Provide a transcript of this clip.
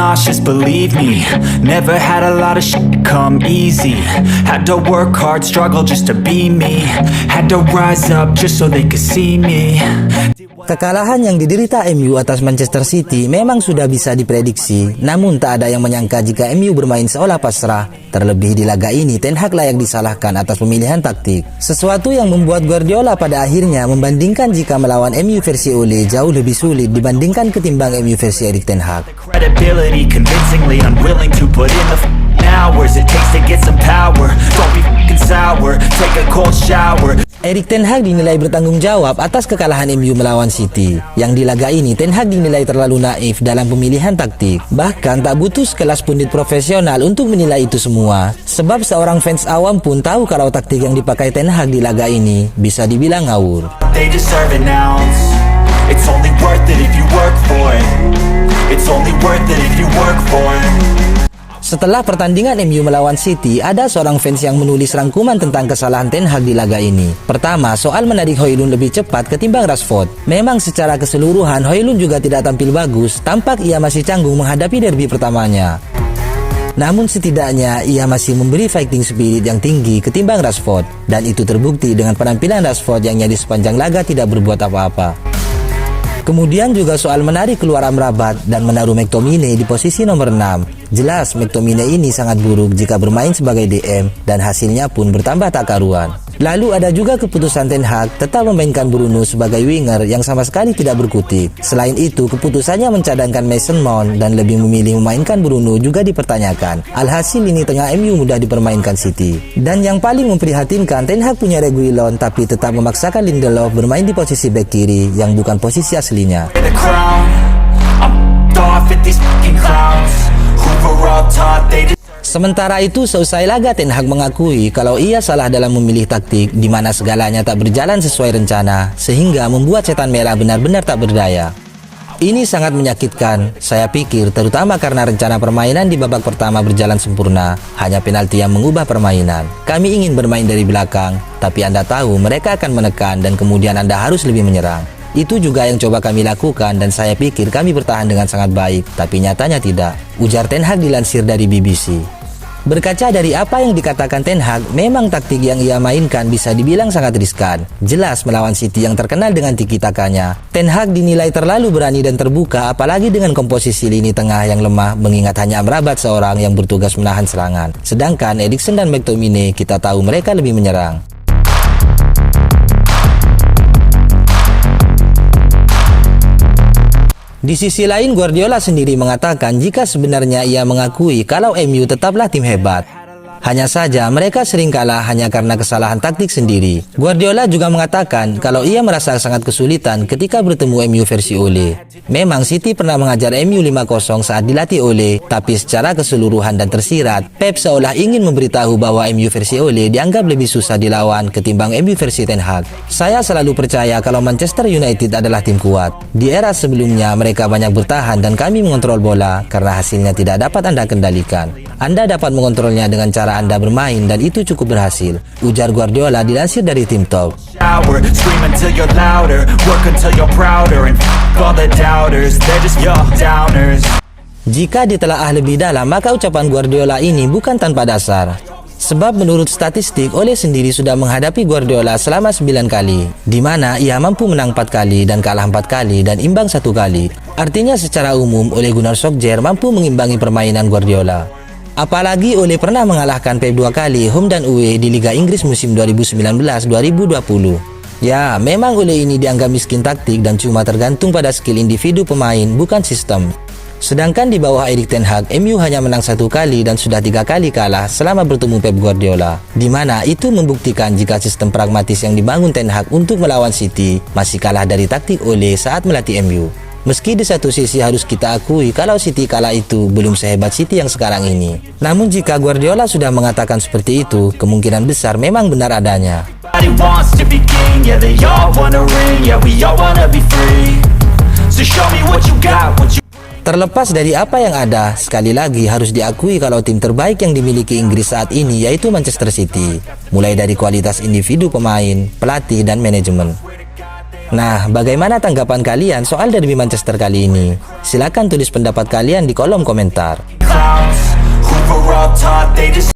nauseous, believe me. Never had a lot of shit come easy. Had to work hard, struggle just to be me. Had to rise up just so they could see me. Kekalahan yang diderita MU atas Manchester City memang sudah bisa diprediksi, namun tak ada yang menyangka jika MU bermain seolah pasrah. Terlebih di laga ini, Ten Hag layak disalahkan atas pemilihan taktik. Sesuatu yang membuat Guardiola pada akhirnya membandingkan jika melawan MU versi Ole jauh lebih sulit dibandingkan ketimbang MU versi Erik Ten Hag. Credibility, convincingly unwilling to put in the hours it takes to get some power. Don't be fucking sour, take a cold shower. Erik Ten Hag dinilai bertanggung jawab atas kekalahan MU melawan City. Yang di laga ini, Ten Hag dinilai terlalu naif dalam pemilihan taktik. Bahkan tak butuh sekelas pundit profesional untuk menilai itu semua. Sebab seorang fans awam pun tahu kalau taktik yang dipakai Ten Hag di laga ini bisa dibilang ngawur. They deserve an ounce. It's only worth it if you work for it. It's only worth it if you work for it. Setelah pertandingan MU melawan City, ada seorang fans yang menulis rangkuman tentang kesalahan Ten Hag di laga ini. Pertama, soal menarik Højlund lebih cepat ketimbang Rashford. Memang secara keseluruhan Højlund juga tidak tampil bagus, tampak ia masih canggung menghadapi derby pertamanya. Namun setidaknya ia masih memberi fighting spirit yang tinggi ketimbang Rashford, dan itu terbukti dengan penampilan Rashford yang nyaris sepanjang laga tidak berbuat apa-apa. Kemudian juga soal menarik keluar Amrabat dan menaruh McTominay di posisi nomor 6. Jelas McTominay ini sangat buruk jika bermain sebagai DM dan hasilnya pun bertambah tak karuan. Lalu ada juga keputusan Ten Hag tetap memainkan Bruno sebagai winger yang sama sekali tidak berkutik. Selain itu, keputusannya mencadangkan Mason Mount dan lebih memilih memainkan Bruno juga dipertanyakan. Alhasil lini tengah MU mudah dipermainkan City. Dan yang paling memprihatinkan, Ten Hag punya Reguilon tapi tetap memaksakan Lindelof bermain di posisi bek kiri yang bukan posisi aslinya. Sementara itu, seusai laga Ten Hag mengakui kalau ia salah dalam memilih taktik di mana segalanya tak berjalan sesuai rencana sehingga membuat setan merah benar-benar tak berdaya. Ini sangat menyakitkan, saya pikir, terutama karena rencana permainan di babak pertama berjalan sempurna, hanya penalti yang mengubah permainan. Kami ingin bermain dari belakang, tapi Anda tahu mereka akan menekan dan kemudian Anda harus lebih menyerang. Itu juga yang coba kami lakukan dan saya pikir kami bertahan dengan sangat baik, tapi nyatanya tidak, ujar Ten Hag dilansir dari BBC. Berkaca dari apa yang dikatakan Ten Hag, memang taktik yang ia mainkan bisa dibilang sangat riskan. Jelas melawan City yang terkenal dengan tiki-takanya, Ten Hag dinilai terlalu berani dan terbuka apalagi dengan komposisi lini tengah yang lemah mengingat hanya Amrabat seorang yang bertugas menahan serangan. Sedangkan Eriksen dan McTominay kita tahu mereka lebih menyerang. Di sisi lain, Guardiola sendiri mengatakan jika sebenarnya ia mengakui kalau MU tetaplah tim hebat. Hanya saja mereka sering kalah hanya karena kesalahan taktik sendiri. Guardiola juga mengatakan kalau ia merasa sangat kesulitan ketika bertemu MU versi Ole. Memang City pernah mengajar MU 5-0 saat dilatih Ole, tapi secara keseluruhan dan tersirat, Pep seolah ingin memberitahu bahwa MU versi Ole dianggap lebih susah dilawan ketimbang MU versi Ten Hag. Saya selalu percaya kalau Manchester United adalah tim kuat. Di era sebelumnya mereka banyak bertahan dan kami mengontrol bola karena hasilnya tidak dapat Anda kendalikan. Anda dapat mengontrolnya dengan cara Anda bermain dan itu cukup berhasil, ujar Guardiola dilansir dari Tim Talk. Jika ditelaah lebih dalam, maka ucapan Guardiola ini bukan tanpa dasar. Sebab menurut statistik, Ole sendiri sudah menghadapi Guardiola selama 9 kali, di mana ia mampu menang 4 kali dan kalah 4 kali dan imbang 1 kali. Artinya secara umum, Ole Gunnar Solskjaer mampu mengimbangi permainan Guardiola. Apalagi Ole pernah mengalahkan Pep 2 kali home dan away di Liga Inggris musim 2019-2020. Ya, memang Ole ini dianggap miskin taktik dan cuma tergantung pada skill individu pemain, bukan sistem. Sedangkan di bawah Erik Ten Hag, MU hanya menang 1 kali dan sudah 3 kali kalah selama bertemu Pep Guardiola. Di mana itu membuktikan jika sistem pragmatis yang dibangun Ten Hag untuk melawan City masih kalah dari taktik Ole saat melatih MU. Meski di satu sisi harus kita akui kalau City kala itu belum sehebat City yang sekarang ini. Namun jika Guardiola sudah mengatakan seperti itu, kemungkinan besar memang benar adanya. Terlepas dari apa yang ada, sekali lagi harus diakui kalau tim terbaik yang dimiliki Inggris saat ini yaitu Manchester City. Mulai dari kualitas individu pemain, pelatih, dan manajemen. Nah, bagaimana tanggapan kalian soal derby Manchester kali ini? Silakan tulis pendapat kalian di kolom komentar. Clowns who were all taught they just